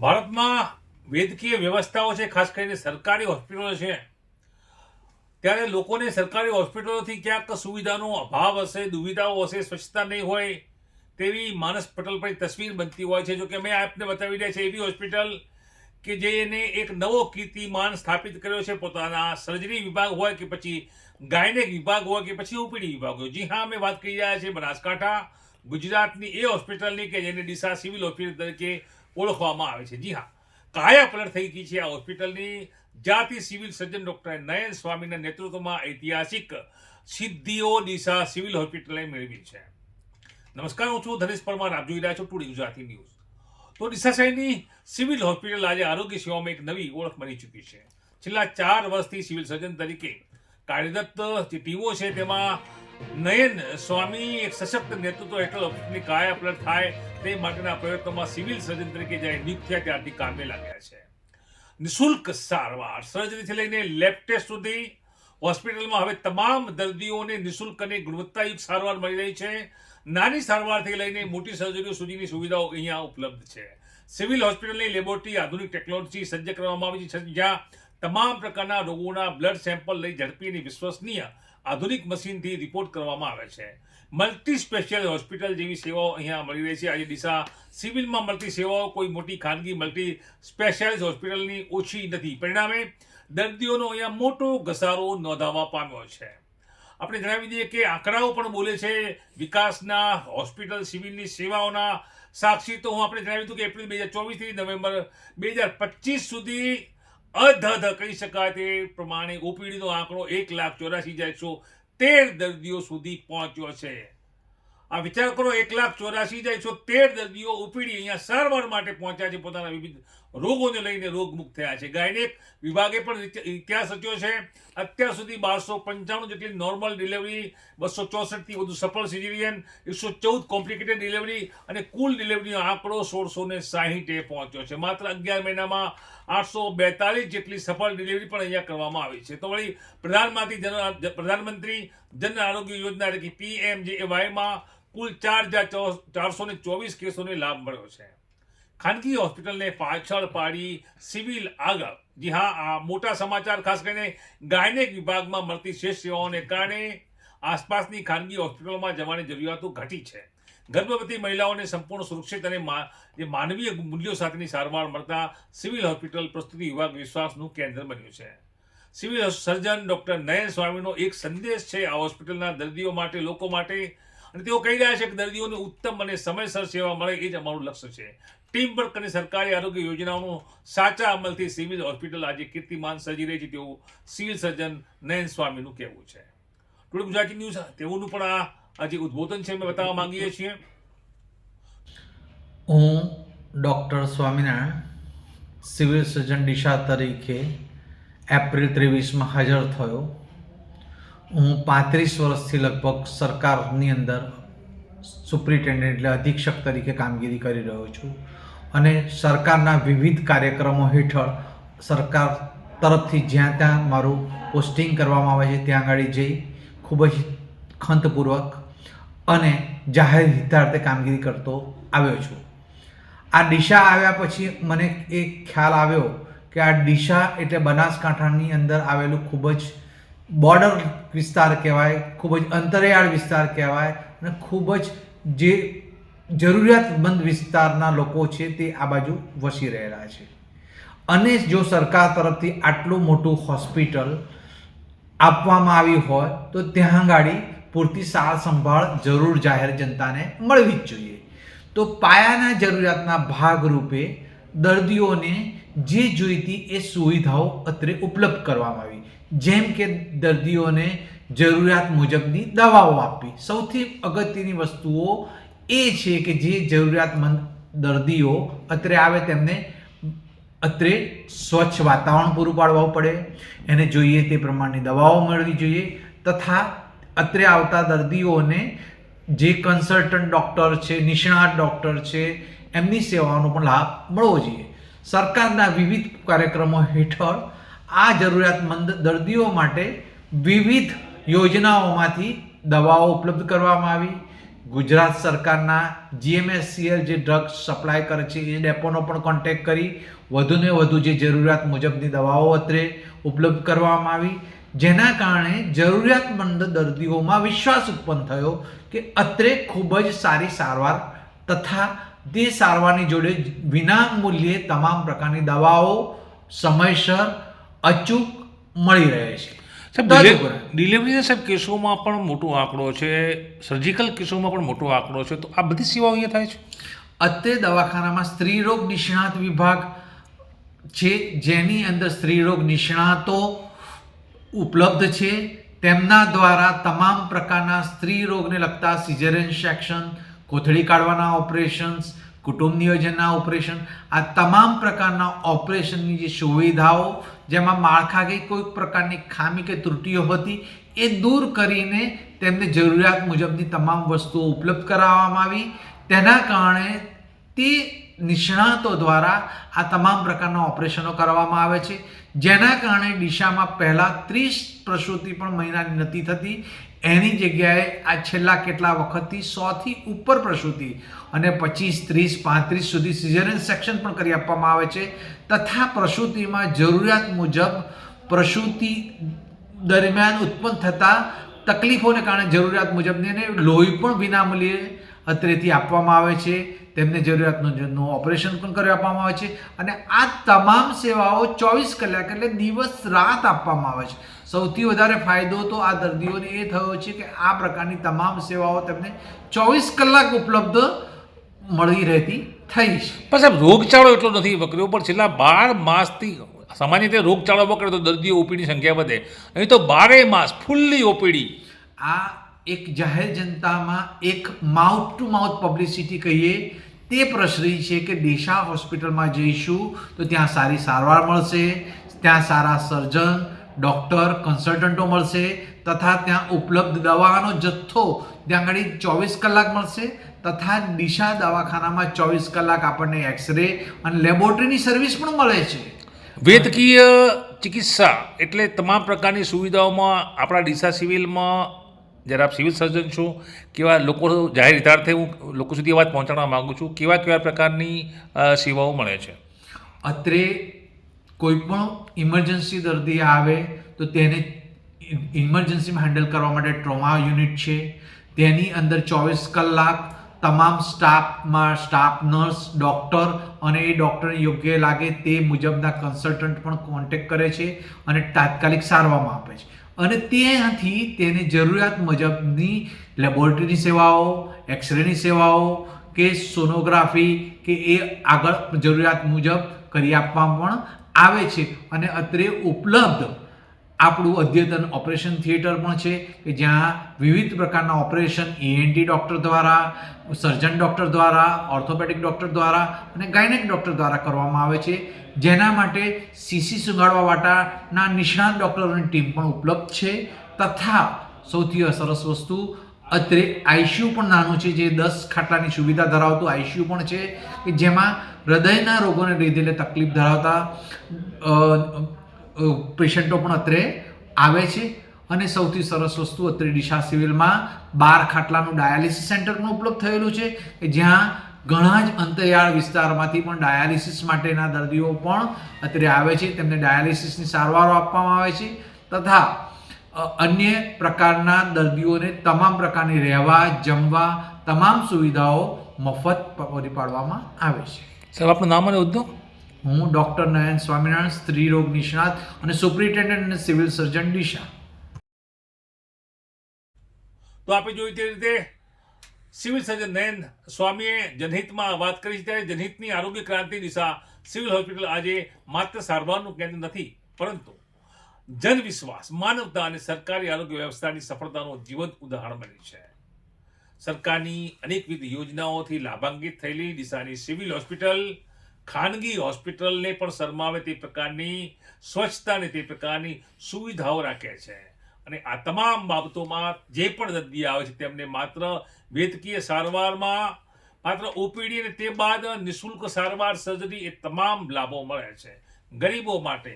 ભારતમાં વૈદ્યકીય વ્યવસ્થાઓ છે, ખાસ કરીને સરકારી હોસ્પિટલો છે, ત્યારે લોકોને સરકારી હોસ્પિટલોથી ક્યાંક સુવિધાનો અભાવ હશે, દુવિધાઓ હશે, સ્વચ્છતા નહીં હોય તેવી માનસ પટલ પર તસવીર બનતી હોય છે. જો કે અમે આપને બતાવી રહ્યા છે એવી હોસ્પિટલ કે જેને એક નવો કીર્તિમાન સ્થાપિત કર્યો છે, પોતાના સર્જરી વિભાગ હોય કે પછી ગાયનેક વિભાગ હોય કે પછી ઓપીડી વિભાગ હોય. જી હા, અમે વાત કરી રહ્યા છીએ બનાસકાંઠા ગુજરાતની એ હોસ્પિટલની કે જેને ડીસા સિવિલ હોસ્પિટલ તરીકે ઓળખવામાં આવે છે. જી હા, કાયા પલટ થઈ ગઈ છે આ હોસ્પિટલની, જ્યાંથી સિવિલ સર્જન ડોક્ટર નયન સ્વામીના નેતૃત્વમાં ઐતિહાસિક સિદ્ધિઓ ડીસા સિવિલ હોસ્પિટલે મેળવી છે. નમસ્કાર, હું છું ધનેશ પરમાર, આપ જોઈ રહ્યા છો ટુડે ગુજરાતી ન્યૂઝ. તો ડીસા શહેરની સિવિલ હોસ્પિટલ આજે આરોગ્ય સેવામાં એક નવી ઓળખ બની ચૂકી છે. છેલ્લા 4 વર્ષથી સિવિલ સર્જન તરીકે કાર્યરત જે ટીમો છે તેમાં નયન સ્વામી એક સશક્ત નેતૃત્વ હેઠળ હોસ્પિટલની કાયા પલટ થાય તે માટેના પ્રયત્નોમાં સિવિલ સર્જન તરીકે જ્યારે નિયુક્ત થયા ત્યારથી કામે લાગ્યા છે. નિઃશુલ્ક સારવાર, સર્જરીથી લઈને લેબ ટેસ્ટ સુધી હોસ્પિટલમાં હવે તમામ દર્દીઓને નિઃશુલ્ક અને ગુણવત્તાયુક્ત સારવાર મળી રહી છે. નાની સારવારથી લઈને મોટી સર્જરીઓ સુધીની સુવિધાઓ અહીંયા ઉપલબ્ધ છે. સિવિલ હોસ્પિટલની લેબોરેટરી આધુનિક ટેકનોલોજી સજ્જ કરવામાં આવી છે, જ્યાં તમામ પ્રકારના રોગોના બ્લડ સેમ્પલ લઈ ઝડપી અને વિશ્વસનીય આધુનિક મશીનથી રિપોર્ટ કરવામાં આવે છે. મલ્ટી સ્પેશિયલ હોસ્પિટલ જેવી સેવાઓ અહીંયા મળી રહી છે. આજે ડીસા સિવિલમાં મળતી સેવાઓ કોઈ મોટી ખાનગી મલ્ટી સ્પેશિયાલિસ્ટ હોસ્પિટલની ઓછી નથી. પરિણામે દર્દીઓનો અહીંયા મોટો ઘસારો નોંધાવા પામ્યો છે. આપણે જણાવી દઈએ કે આંકડાઓ પણ બોલે છે વિકાસના, હોસ્પિટલ સિવિલની સેવાઓના સાક્ષી. તો હું આપણે જણાવી દઉં કે એપ્રિલ 2024 થી નવેમ્બર 2025 સુધી અધધ કહી શકાય તે પ્રમાણે ઓપીડીનો આંકડો 1,84,113 દર્દીઓ સુધી પહોંચ્યો છે. આ વિચાર કરો, 1,84,113 દર્દીઓ ઓપીડી અહીંયા સારવાર માટે પહોંચ્યા છે, પોતાના વિવિધ રોગોને લઈને રોગમુક્ત થયા છે. ગાયનેક વિભાગે પણ ઇતિહાસ રચ્યો છે. અત્યાર સુધી 1295 જેટલી નોર્મલ ડિલિવરી, 264 થી વધુ સફળ સિઝેરિયન, 114 કોમ્પ્લિકેટેડ ડિલિવરી અને કુલ ડિલિવરીનો આંકડો 1660 પહોંચ્યો છે. માત્ર 11 મહિનામાં 842 જેટલી સફળ ડિલિવરી પણ અહીંયા કરવામાં આવી છે. તો વળી પ્રધાનમંત્રી જન આરોગ્ય યોજના એટલે કે PMJAYમાં કુલ 4,424 કેસોને લાભ મળ્યો છે. ખાનગી હોસ્પિટલને પાછળ પાડી સિવિલ આગળ. જી હા, આ મોટા સમાચાર. ખાસ કરીને ગાયનેક વિભાગમાં મળતી શ્રેષ્ઠ સેવાઓને કારણે આસપાસની ખાનગી હોસ્પિટલોમાં જવાની જરૂરિયાતો ઘટી છે. ગર્ભવતી મહિલાઓને સંપૂર્ણ સુરક્ષિત અને માનવીય મૂલ્યો સાથેની સારવાર મળતા સિવિલ હોસ્પિટલ પ્રસ્તુતિ વિભાગ વિશ્વાસનું કેન્દ્ર બન્યું છે. સિવિલ સર્જન ડોક્ટર નયન સ્વામીનો એક સંદેશ છે આ હોસ્પિટલના દર્દીઓ માટે, લોકો માટે, અને તેઓ કહી રહ્યા છે કે દર્દીઓને ઉત્તમ અને સમયસર સેવા મળે એ જ અમારું લક્ષ્ય છે. ટીમ વર્ક અને સરકારી આરોગ્ય યોજનાઓનો સાચા અમલથી સિવિલ હોસ્પિટલ આજે કીર્તિમાન સર્જી રહી છે તેવું સિવિલ સર્જન નયન સ્વામીનું કહેવું છે. ટુડે ગુજરાતી ન્યૂઝ તેઓનું પણ આજે ઉદ્બોધન છે, અમે બતાવવા માંગીએ છીએ. હું doctor Swaminarayan civil surgeon Deesa તરીકે એપ્રિલ 23માં હાજર થયો. હું 35 વર્ષથી લગભગ સરકારની અંદર સુપ્રિન્ટેન્ડન્ટ એટલે અધિક્ષક તરીકે કામગીરી કરી રહ્યો છું અને સરકારના વિવિધ કાર્યક્રમો હેઠળ સરકાર તરફથી જ્યાં ત્યાં મારું પોસ્ટિંગ કરવામાં આવે છે ત્યાં આગળ જઈ ખૂબ જ ખંતપૂર્વક અને જાહેર હિતાર્થે કામગીરી કરતો આવ્યો છું. આ ડીસા આવ્યા પછી મને એક ખ્યાલ આવ્યો કે આ ડીસા એટલે બનાસકાંઠાની અંદર આવેલું ખૂબ જ બોર્ડર વિસ્તાર કહેવાય, ખૂબ જ અંતરિયાળ વિસ્તાર કહેવાય અને ખૂબ જ જે જરૂરિયાતમંદ વિસ્તારના લોકો છે તે આ બાજુ વસી રહેલા છે. અને જો સરકાર તરફથી આટલું મોટું હોસ્પિટલ આપવામાં આવી હોય તો ત્યાં ગાડી પૂરતી સાર સંભાળ જરૂર જાહેર જનતાને મળવી જ જોઈએ. તો પાયાના જરૂરિયાતના ભાગરૂપે દર્દીઓને જે જોઈતી એ સુવિધાઓ અત્રે ઉપલબ્ધ કરવામાં આવી, જેમ કે દર્દીઓને જરૂરિયાત મુજબની દવાઓ આપવી. સૌથી અગત્યની વસ્તુઓ એ છે કે જે જરૂરિયાતમંદ દર્દીઓ અત્રે આવે તેમને અત્રે સ્વચ્છ વાતાવરણ પૂરું પાડવું પડે, એને જોઈએ તે પ્રમાણની દવાઓ મળવી જોઈએ, તથા અત્રે આવતા દર્દીઓને જે કન્સલ્ટન્ટ ડૉક્ટર છે, નિષ્ણાત ડૉક્ટર છે, એમની સેવાઓનો પણ લાભ મળવો જોઈએ. સરકારના વિવિધ કાર્યક્રમો હેઠળ આ જરૂરિયાતમંદ દર્દીઓ માટે વિવિધ યોજનાઓમાંથી દવાઓ ઉપલબ્ધ કરવામાં આવી, ગુજરાત સરકારના GMSCL જે ડ્રગ્સ સપ્લાય કરે છે એ ડેપોનો પણ કોન્ટેક્ટ કરી વધુને વધુ જે જરૂરિયાત મુજબની દવાઓ અત્રે ઉપલબ્ધ કરવામાં આવી, જેના કારણે જરૂરિયાતમંદ દર્દીઓમાં વિશ્વાસ ઉત્પન્ન થયો કે અત્રે ખૂબ જ સારી સારવાર તથા તે સારવારની જોડે વિના મૂલ્યે તમામ પ્રકારની દવાઓ સમયસર અચૂક મળી રહે છે. ડિલિવરીના સાહેબ કેસોમાં પણ મોટો આંકડો છે, સર્જિકલ કેસોમાં પણ મોટો આંકડો છે, તો આ બધી સેવાઓ અહીંયા થાય છે. અત્રે દવાખાનામાં સ્ત્રીરોગ નિષ્ણાત વિભાગ છે, જેની અંદર સ્ત્રીરોગ નિષ્ણાતો ઉપલબ્ધ છે. તેમના દ્વારા તમામ પ્રકારના સ્ત્રી રોગને લગતા સિઝેરિયન સેક્શન, કોથળી કાઢવાના ઓપરેશન્સ, કુટુંબ નિયોજનના ઓપરેશન, આ તમામ પ્રકારના ઓપરેશનની જે સુવિધાઓ, જેમાં માળખાકીય કોઈ પ્રકારની ખામી કે ત્રુટિઓ હતી એ દૂર કરીને તેમને જરૂરિયાત મુજબની તમામ વસ્તુઓ ઉપલબ્ધ કરાવવામાં આવી. તેના કારણે તે નિષ્ણાતો દ્વારા આ તમામ પ્રકારના ઓપરેશનો કરવામાં આવે છે, જેના કારણે ડીસામાં પહેલાં 30 પ્રસૂતિ પણ મહિનાની નથી થતી, એની જગ્યાએ આ છેલ્લા કેટલા વખતથી 100થી ઉપર પ્રસૂતિ અને 25, 30, 35 સુધી સિઝેરિયન સેક્શન પણ કરી આપવામાં આવે છે. તથા પ્રસૂતિમાં જરૂરિયાત મુજબ પ્રસૂતિ દરમિયાન ઉત્પન્ન થતા તકલીફોને કારણે જરૂરિયાત મુજબની લોહી પણ વિનામૂલ્યે અત્રેથી આપવામાં આવે છે. તેમને જરૂરિયાત મુજબનું ઓપરેશન પણ કરી આપવામાં આવે છે અને આ તમામ સેવાઓ 24 કલાક એટલે દિવસ રાત આપવામાં આવે છે. સૌથી વધારે ફાયદો તો આ દર્દીઓને એ થયો છે કે આ પ્રકારની તમામ સેવાઓ તેમને 24 કલાક ઉપલબ્ધ મળી રહેતી થઈ છે. પણ સાહેબ રોગચાળો એટલો નથી વકર્યો, પણ છેલ્લા 12 માસથી સામાન્ય રીતે રોગચાળો વકરે તો દર્દીઓ ઓપીડી સંખ્યા વધે, અહીં તો 12 માસ ફૂલ્લી ઓપીડી. આ એક જાહેર જનતામાં એક માઉથ ટુ માઉથ પબ્લિસિટી કહીએ તે પ્રસરી છે કે ડીસા હોસ્પિટલમાં જઈશું તો ત્યાં સારી સારવાર મળશે, ત્યાં સારા સર્જન, ડૉક્ટર, કન્સલ્ટન્ટો મળશે તથા ત્યાં ઉપલબ્ધ દવાનો જથ્થો ત્યાં આગળ 24 કલાક મળશે તથા ડીસા દવાખાનામાં 24 કલાક આપણને એક્સરે અને લેબોરેટરીની સર્વિસ પણ મળે છે. વૈદ્યકીય ચિકિત્સા એટલે તમામ પ્રકારની સુવિધાઓમાં આપણા ડીસા સિવિલમાં, જ્યારે આપ સિવિલ સર્જન છો, કેવા લોકો જાહેર હિતાર્થે હું લોકો સુધી વાત પહોંચાડવા માગું છું, કેવા પ્રકારની સેવાઓ મળે છે? અત્રે કોઈ પણ ઇમરજન્સી દર્દી આવે તો તેને ઇમરજન્સીમાં હેન્ડલ કરવા માટે ટ્રોમા યુનિટ છે. તેની અંદર 24 કલાક તમામ સ્ટાફ નર્સ, ડૉક્ટર અને એ ડૉક્ટરને યોગ્ય લાગે તે મુજબના કન્સલ્ટન્ટ પણ કોન્ટેક્ટ કરે છે અને તાત્કાલિક સારવારમાં આપે છે. અને ત્યાંથી તેને જરૂરિયાત મુજબની લેબોરેટરીની સેવાઓ, એક્સરેની સેવાઓ કે સોનોગ્રાફી કે એ આગળ જરૂરિયાત મુજબ કરી આપવામાં પણ આવે છે. અને અત્રે ઉપલબ્ધ આપણું અદ્યતન ઓપરેશન થિયેટર પણ છે કે જ્યાં વિવિધ પ્રકારના ઓપરેશન ENT ડૉક્ટર દ્વારા, સર્જન ડૉક્ટર દ્વારા, ઓર્થોપેડિક ડૉક્ટર દ્વારા અને ગાયનેક ડૉક્ટર દ્વારા કરવામાં આવે છે, જેના માટે CC સુંઘાડવાવાળાના નિષ્ણાત ડૉક્ટરોની ટીમ પણ ઉપલબ્ધ છે. તથા સૌથી સરસ વસ્તુ અત્રે ICU પણ નાનું છે, જે 10 ખાટલાની સુવિધા ધરાવતું ICU પણ છે કે જેમાં હૃદયના રોગોને લીધે તકલીફ ધરાવતા પેશન્ટો પણ અત્રે આવે છે. અને સૌથી સરસ વસ્તુ અત્રે ડીસા સિવિલમાં 12 ખાટલાનું ડાયાલિસિસ સેન્ટર પણ ઉપલબ્ધ થયેલું છે કે જ્યાં ઘણા જ અંતરિયાળ વિસ્તારમાંથી પણ ડાયાલિસિસ માટેના દર્દીઓ પણ અત્રે આવે છે, તેમને ડાયાલિસિસની સારવારો આપવામાં આવે છે તથા અન્ય પ્રકારના દર્દીઓને તમામ પ્રકારની રહેવા, જમવા તમામ સુવિધાઓ મફત પૂરી પાડવામાં આવે છે. સાહેબ આપનું નામ અને હોદ્દો? હું ડૉક્ટર નયન સ્વામિનારાયણ, સ્ત્રી રોગ નિષ્ણાત અને સુપ્રિન્ટેન્ડન્ટ અને સિવિલ સર્જન ડીસા. તો આપણે જોઈ તે રીતે સિવિલ સર્જન નયન સ્વામીએ જનહિતમાં વાત કરી છે. ત્યારે જનહિતની આરોગ્ય ક્રાંતિ દિશા સિવિલ હોસ્પિટલ આજે માત્ર સારવારનું કેન્દ્ર નથી, પરંતુ જનવિશ્વાસ, માનવતા અને સરકારી આરોગ્ય વ્યવસ્થાની સફળતાનું જીવંત ઉદાહરણ બની છે. સરકારની અનેકવિધ યોજનાઓથી લાભાન્વિત થયેલી ડીસાની સિવિલ હોસ્પિટલ ખાનગી હોસ્પિટલને પણ શરમાવે તે પ્રકારની સ્વચ્છતા અને તે પ્રકારની સુવિધાઓ રાખે છે. અને આ તમામ બાબતોમાં જે પણ દર્દી આવે છે તેમને માત્ર વૈદ્યકીય સારવારમાં માત્ર OPD અને તે બાદ નિઃશુલ્ક સારવાર, સર્જરી એ તમામ લાભો મળે છે. ગરીબો માટે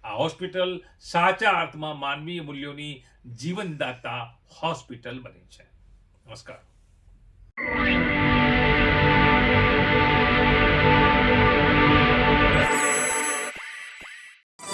આ હોસ્પિટલ સાચા અર્થમાં માનવીય મૂલ્યોની જીવનદાતા હોસ્પિટલ બની છે. નમસ્કાર.